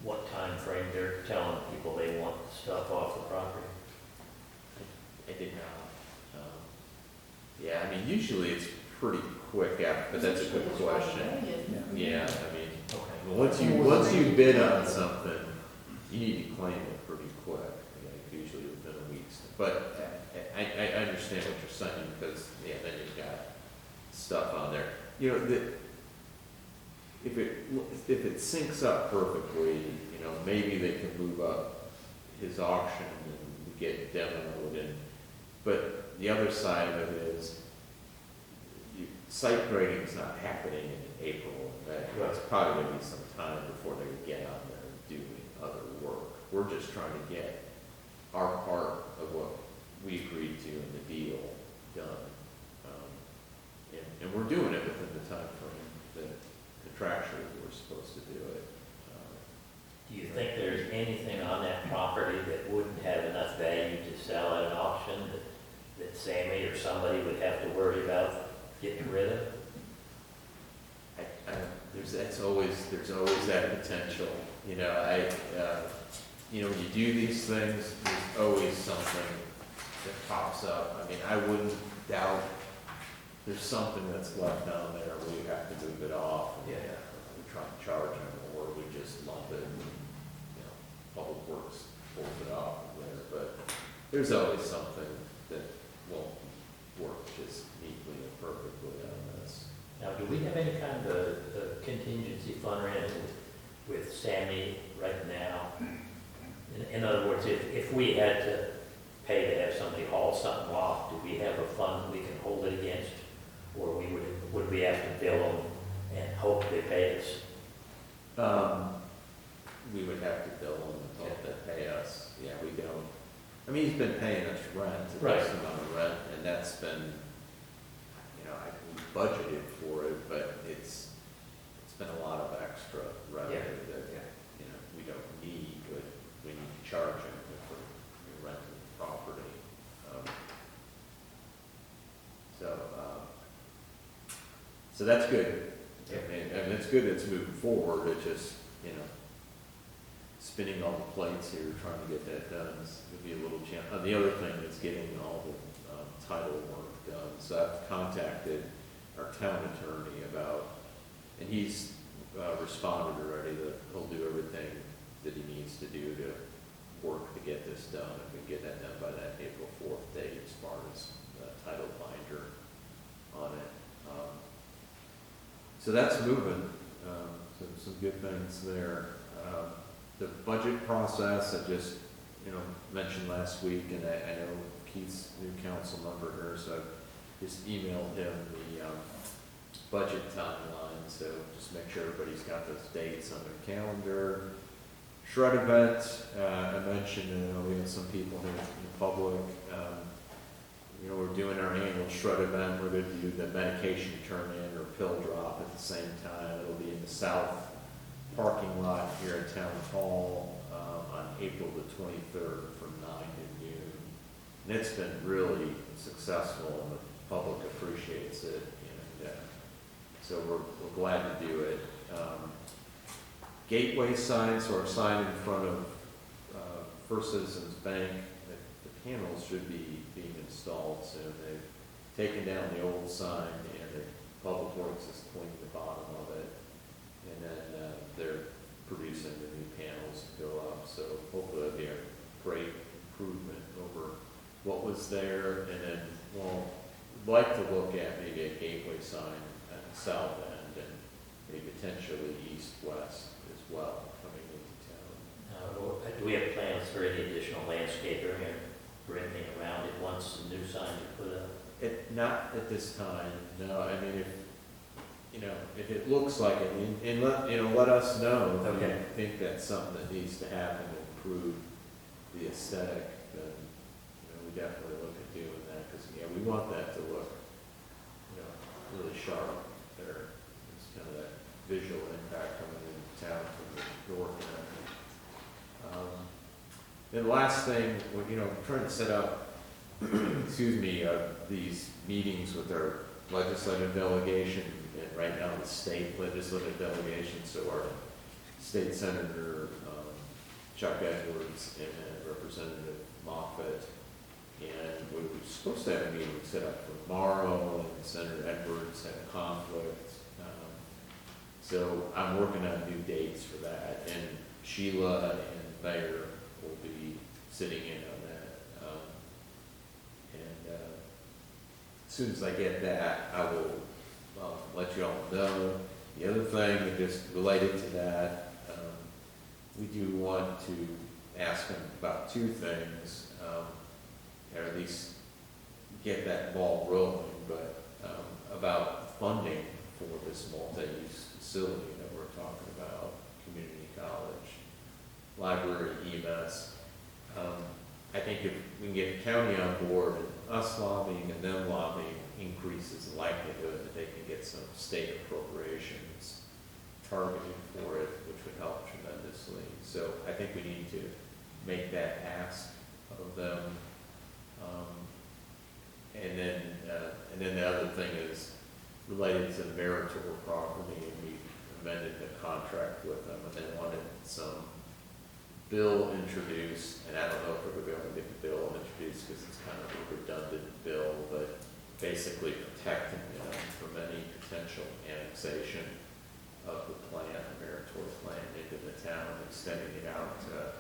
what time frame they're telling people they want stuff off the property? I did not. Yeah, I mean, usually it's pretty quick after, but that's a good question. Yeah, I mean, Okay. once you bid on something, you need to claim it pretty quick, usually within a week. But I understand what you're saying, because, yeah, then you've got stuff on there. If it syncs up perfectly, maybe they can move up his auction and get demoed. But the other side of it is, site grading is not happening in April and May. It's probably going to be some time before they get out there and do other work. We're just trying to get our part of what we agreed to in the deal done. And we're doing it within the time frame that contractually we're supposed to do it. Do you think there's anything on that property that wouldn't have enough value to sell at an auction that Sammy or somebody would have to worry about getting rid of? There's always that potential. When you do these things, there's always something that pops up. I mean, I wouldn't doubt there's something that's left down there where you have to move it off. Yeah. We try to charge them, or we just lump it, and, Public Works pulls it off there. But there's always something that won't work we have any kind of a contingency fund or anything with Sammy right now? In other words, if we had to pay to have somebody haul something off, do we have a fund we can hold it against? Or would we have to bill them and hope they pay us? We would have to bill them and hope they pay us. Yeah, we don't. I mean, he's been paying us rent, a Right. decent amount of rent, and that's been, we budgeted for it, but it's been a lot of extra revenue Yeah. that, we don't need, but we need to charge him for renting the property. So that's good. Yeah. And it's good it's moving forward, it just, spinning all the plates here, trying to get that done would be a little challenge. The other thing is getting all the title work done. So I've contacted our town attorney about, and he's responded already that he'll do everything that he needs to do to work to get this done. If we can get that done by that April 4th date as far as the title binder on it. So that's moving, some good things there. The budget process, I just, mentioned last week, and I know Keith's new council member here, so I just emailed him the budget timeline, so just make sure everybody's got those dates on their calendar. Shred event, I mentioned, we have some people here in the public. We're doing our annual shred event. We're going to do the medication turn-in or pill drop at the same time. It'll be in the south parking lot here at Town Hall on April the 23rd from 9 to noon. And it's been really successful, and the public appreciates it. And so we're glad to do it. Gateway signs, or a sign in front of First Citizens Bank, the panels should be being installed soon. They've taken down the old sign, and the Public Works is cleaning the bottom of it. And then they're producing the new panels to go up, so hopefully it'll be a great improvement over what was there. And then we'll like to look at maybe a gateway sign at the south end, and maybe potentially east-west as well coming into town. Do we have plans for any additional landscaping or anything around it once the new signs are put up? Not at this time, no. I mean, if it looks like it, and let us know if you Okay. think that's something that needs to happen to improve the aesthetic, then, we definitely look at doing that, because, we want that to look, really sharp there. It's kind of that visual impact coming into town from the north and everything. And the last thing, I'm trying to set up, these meetings with our legislative delegation, and right now the state legislative delegation, so our state senator, Chuck Edwards, and Representative Moffitt, and we were supposed to have a meeting set up for tomorrow, and Senator Edwards had a conflict. So I'm working on new dates for that, and Sheila and Mayor will be sitting in on that. As soon as I get that, I will let you all know. The other thing, just related to that, we do want to ask them about two things, or at least get that ball rolling, but about funding for this multi-use facility that we're talking about, community college, library, EMS. I think if we can get the county on board, and us lobbying and them lobbying, increases the likelihood that they can get some state appropriations targeted for it, which would help tremendously. So I think we need to make that ask of them. And then the other thing is related to the Meritor property, and we amended the contract with them, and they wanted some bill introduced, and I don't know if we're going to be able to get the bill introduced because it's kind of a redundant bill, but basically protecting them from any potential annexation of the plant, the Meritor plant, into the town, extending it out to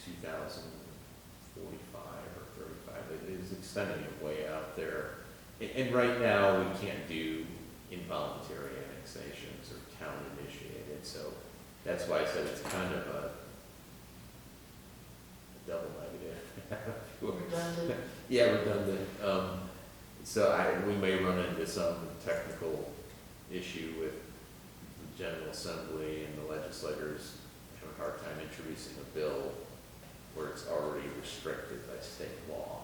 2045 or 35. It is extending it way out there. And right now, we can't do involuntary annexations or town initiated, so that's why I said it's kind of a double negative. Redundant. Yeah, redundant. We may run into some technical issue with the General Assembly and the legislators have a hard time introducing a bill where it's already restricted by state law.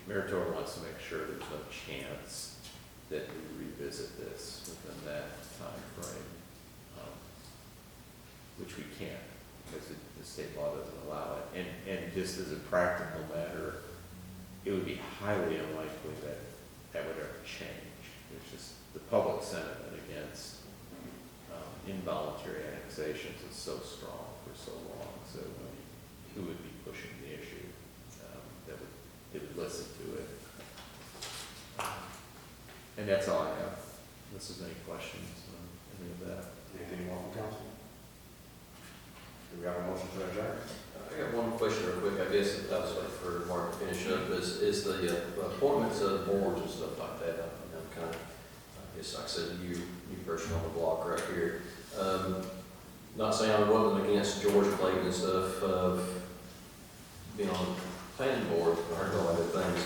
Meritor wants to make sure there's no chance that we revisit this within that time frame, which we can't, because the state law doesn't allow it. And just as a practical matter, it would be highly unlikely that that would ever change. It's just the public sentiment against involuntary annexations is so strong for so long. So who would be pushing the issue that would listen to it? And that's all I have. Unless there's any questions on any of that. Anything more from council? Do we have a motion to adjourn? I got one question real quick, I guess, that was like for Mark to finish up, is the appointments of boards and stuff like that, kind of, I guess, like I said, you person on the block right here. Not saying I wasn't against George Clayton and stuff, being on the planning board, I heard all other things,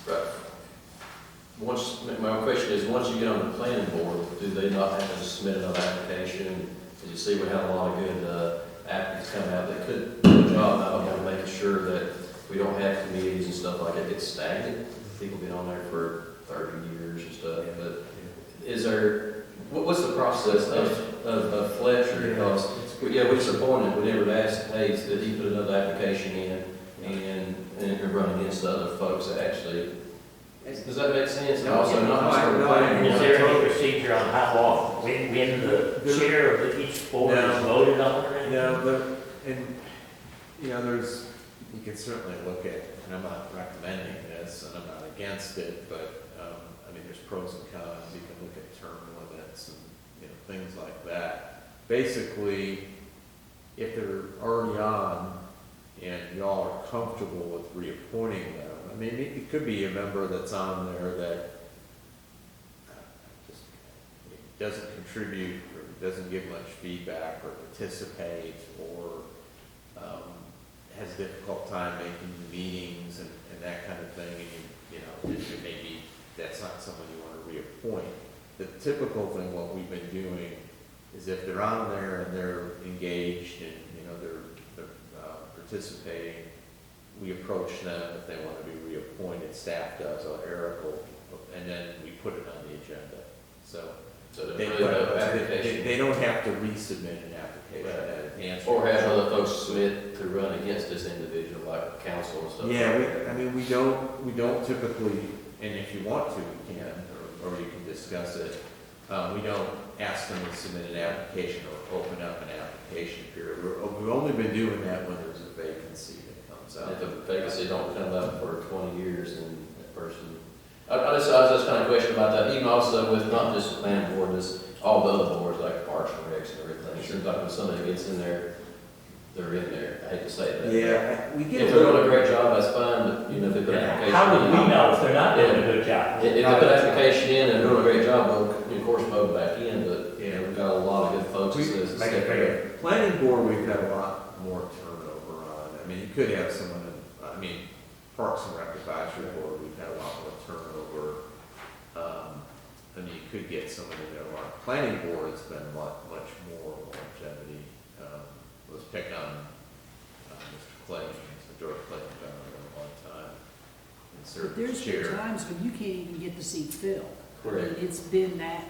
but my question is, once you get on the planning board, do they not have to submit another application? As you see, we have a lot of good applicants coming out that could do a job, not only making sure that we don't have committees and stuff like that get stagnant. People been on there for 30 years and stuff, but is there, what's the process of Fletcher? Because, we was appointed, we never asked, hey, did he put another application in and run against the other folks that actually, does that make sense? And also not just Is there any procedure on how long, when the chair of each board is voted on or anything? No, you can certainly look at, and I'm not recommending this, and I'm not against it, but, there's pros and cons. You can look at term limits and, things like that. Basically, if they're already on and y'all are comfortable with reappointing them, it could be a member that's on there that just doesn't contribute or doesn't give much feedback or participate or has a difficult time making the meetings and that kind of thing, and maybe that's not someone you want to reappoint. The typical thing, what we've been doing, is if they're on there and they're engaged and they're participating, we approach them if they want to be reappointed. Staff does, or Eric will, and then we put it on the agenda. So they don't have to resubmit an application. Or have other folks submit to run against this individual, like council and stuff. Yeah, we don't typically, and if you want to, we can, or you can discuss it. We don't ask them to submit an application or open up an application period. We've only been doing that when there's a vacancy that comes up. If the vacancy don't come up for 20 years, then that person. I was just kind of question about that, even also with not just the planning board, just all the other boards like Parks and Recs and everything. It seems like when somebody gets in there, they're in there. I hate to say that. Yeah, we get if they're doing a great job, that's fine, but if they put an application. How would we know if they're not doing a good job? If they put an application in and doing a great job, we'll of course vote back in, but we've got a lot of good folks. Planning board, we've got a lot more turnover on. You could have someone, Parks and Rec Advisory Board, we've had a lot more turnover. You could get someone in there. Planning board has been much more longevity. Let's pick on Mr. Clayton, George Clayton, been on there a long time. And served But there's as chair. been times when you can't even get the seat filled. Correct. It's been that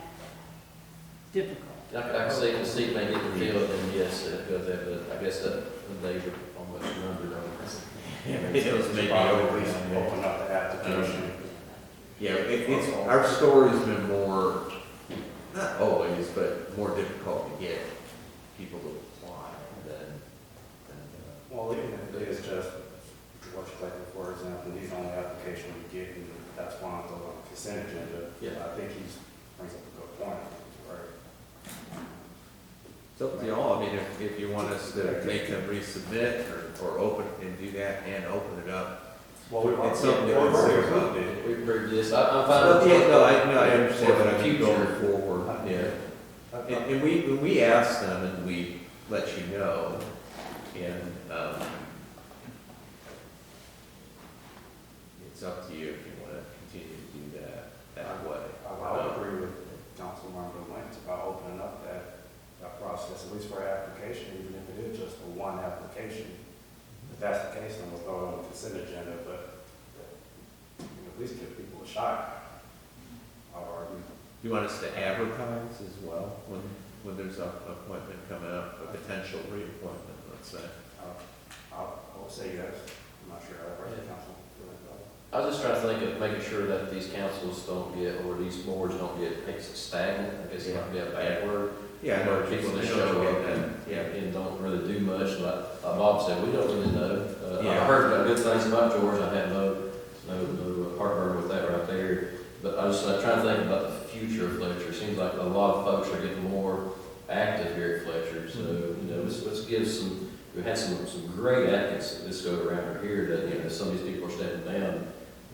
difficult. I can see the seat may get the field, and yes, it goes there, but I guess that they were almost numbered on this. Those may be Probably over. open up the application. Our story's been more, not always, but more difficult to get people to apply than Well, even if it is just George Clayton, for example, he's on the application we get, and that's why I'm on the consent agenda. Yeah. I think he brings up a good point, right? It's up to y'all. If you want us to make them resubmit or open and do that and open it up Well, we've It's something that already considers- approved it. We approved this, I'm fine Well, with yeah, it. no, I understand, but I mean, Future. going forward, yeah. And we ask them and we let you know, and, it's up to you if you wanna continue to do that way. I would agree with Councilmember Lance about opening up that process, at least for application, even if it is just for one application. If that's the case, then we'll throw it on the consent agenda, but at least give people a shot. I would argue. Do you want us to advertise as well when there's an appointment coming up, a potential reappointment, let's say? I would say yes. I'm not sure how the rest of the council feel about it. I was just trying to think of making sure that these councils don't get, or these boards don't get stagnant, I guess it might be a bad word. Yeah, Where people just show up and don't really do much, like Bob said, we don't really know. Yeah. I've heard good things about George, I have no heartburn with that right there. But I was trying to think about the future of Fletcher. Seems like a lot of folks are getting more active here at Fletcher, so, let's give some, we had some great applicants this go around here that, some of these people are stepping down.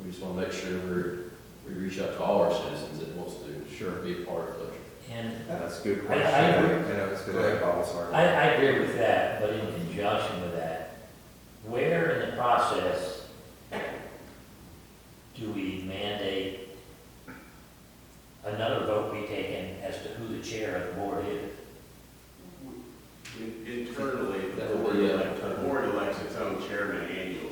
We just want to make sure we reach out to all our citizens that wants to be a part of Fletcher. And That's a good I question. agree. I know, it's Go good. ahead, Bob, sorry. I agree with that, but in conjunction with that, where in the process do we mandate another vote be taken as to who the chair of the board is? Internally, That the would board be, elects its own chairman annually.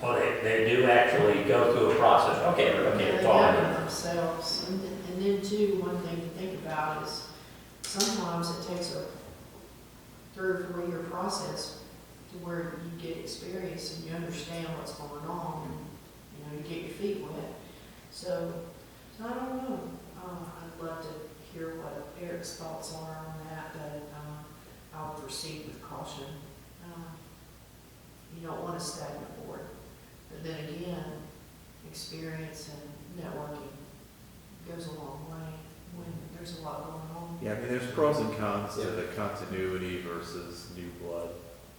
Oh, they do actually go through a process, okay, They fine. govern themselves, and then too, one thing to think about is sometimes it takes a 3 or 4 year process to where you get experience and you understand what's going on, and, you get your feet wet. So I don't know, I'd love to hear what Eric's thoughts are on that, but, I'll proceed with caution. You don't want a stagnant board, but then again, experience and networking goes a long way when there's a lot going on. Yeah, I mean, there's pros and cons to the continuity versus new blood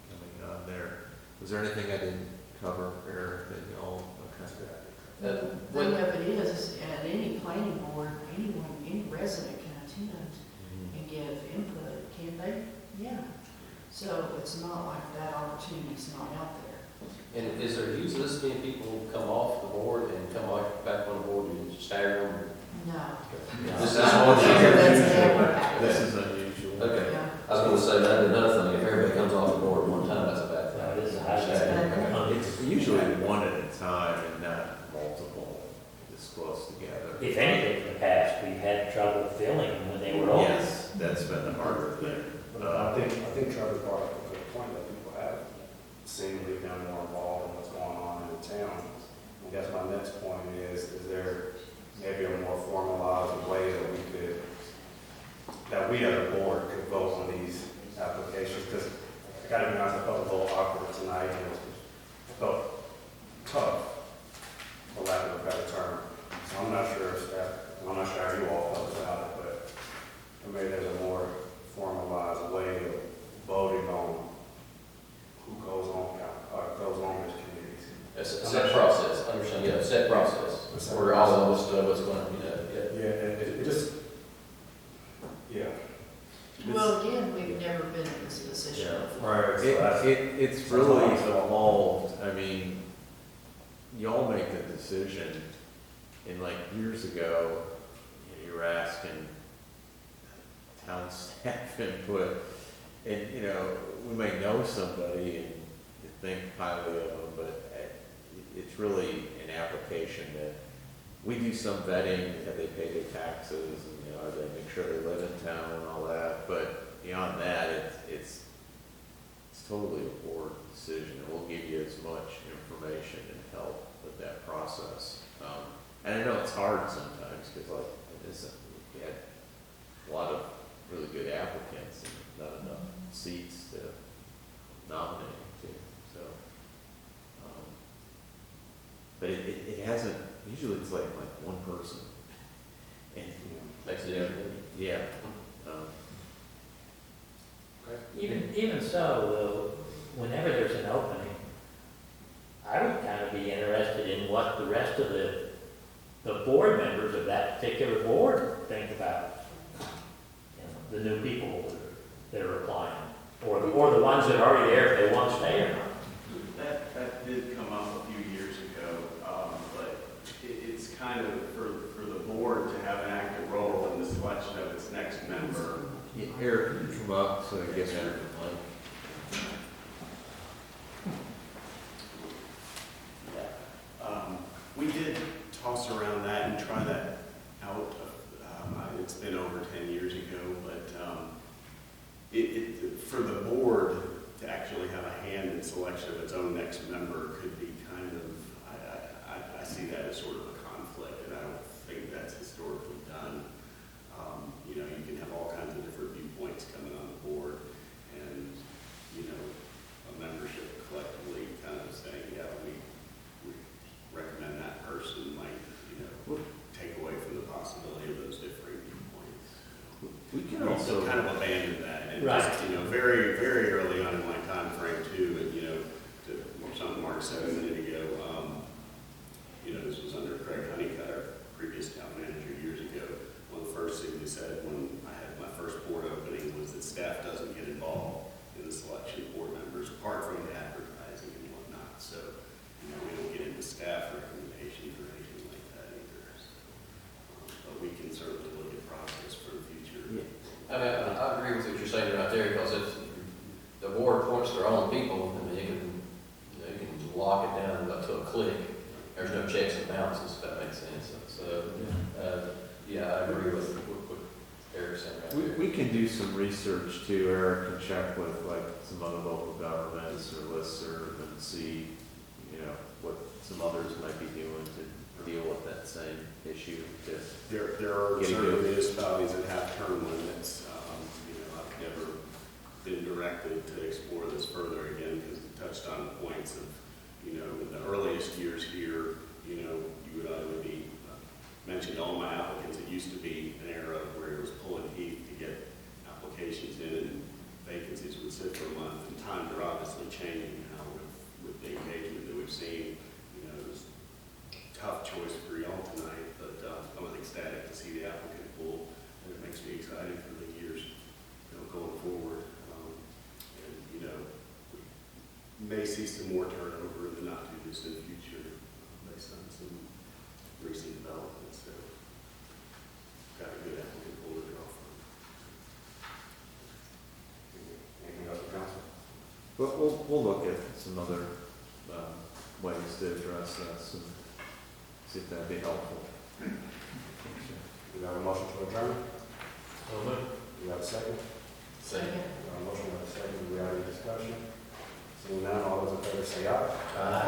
coming on there. Was there anything I didn't cover, Eric, that y'all, okay? The thing of it is, at any planning board, any resident can attend and give input, can't they? Yeah. So it's not like that opportunity's not out there. And is there usually this many people come off the board and come back on the board and stagger them? No. This is one year. That's never happened. This is unusual. Okay. Yeah. I was gonna say that, another thing, if everybody comes off the board at one time, that's a bad thing. No, this is high. It's usually one at a time and not multiple this close together. If anything, in the past, we've had trouble filling when they were open. Yes, that's been the harder thing. But I think Trevor brought up a good point that people have seemingly been more involved in what's going on in the town. I guess my next point is there maybe a more formalized way that we as a board could vote on these applications? Because I gotta be honest, I felt a little awkward tonight, and it felt tough, for lack of a better term. So I'm not sure how you all felt about it, but maybe there's a more formalized way of voting on who goes on these committees. It's a set process, understand, set process, where all of us know what's going to be done, Yeah, it just, yeah. Well, again, we've never been in this position before. Right. It's really evolved. I mean, y'all make the decision, and like years ago, you were asking town staff input, and, we may know somebody and you think highly of them, but it's really an application that we do some vetting, have they paid their taxes, and, they make sure they live in town and all that, but beyond that, it's totally a board decision, and we'll give you as much information and help with that process. And I know it's hard sometimes, because we had a lot of really good applicants and not enough seats to nominate to, so. But it hasn't, usually it's like one person. And, makes it everything. yeah. Even so, though, whenever there's an opening, I would kind of be interested what the rest of the board members of that particular board think about, the new people that are applying, or the ones that are already there, if they want to stay or not. That did come up a few years ago, but it's kind of for the board to have an active role in the selection of its next member. Yeah, Eric, can you come up, so I guess you're. We did toss around that and try that out. It's been over 10 years ago, but for the board to actually have a hand in selection of its own next member could be kind of, I see that as sort of a conflict, and I don't think that's historically done. You can have all kinds of different viewpoints coming on the board, and, a membership collectively kind of saying, yeah, we recommend that person might, take away from the possibility of those differing viewpoints. We can We also. kind of abandoned that, and Right. just, very, very early on in my time frame too, and, to something Mark said a minute ago, this was under Craig Honeycutt, our previous town manager years ago. One of the first things he said when I had my first board opening was that staff doesn't get involved in the selection of board members, apart from the advertising and whatnot. So, we don't get into staff recommendations or anything like that either. So, but we can certainly look at process for the future. I mean, I agree with what you're saying right there, because if the board appoints their own people, I mean, you can lock it down to a click. There's no checks and balances, if that makes sense. So, I agree with what Eric's saying right there. We can do some research too, Eric, and check with like some other local governments or listserv and see, what some others might be doing to deal with that same issue. There are Getting certain good. municipalities that have term limits. I've never been directed to explore this further again, because it touched on points of, in the earliest years here, you would either be, mentioned all my applicants. It used to be an era where it was pulling teeth to get applications in, and vacancies would sit for a month, and times are obviously changing now with the engagement that we've seen. It was a tough choice for y'all tonight, but I'm ecstatic to see the applicant pool, and it makes me excited for the years, going forward. We may see some more turnover in the not too distant future based on some recent developments. So, got a good applicant pool to draw from. Anything else, council? But we'll look at some other ways to address this and see if that'd be helpful. We have a motion to adjourn. You have a second? Second. Motion with a second. Do we have any discussion? Seeing none, all those in favor say aye. Aye.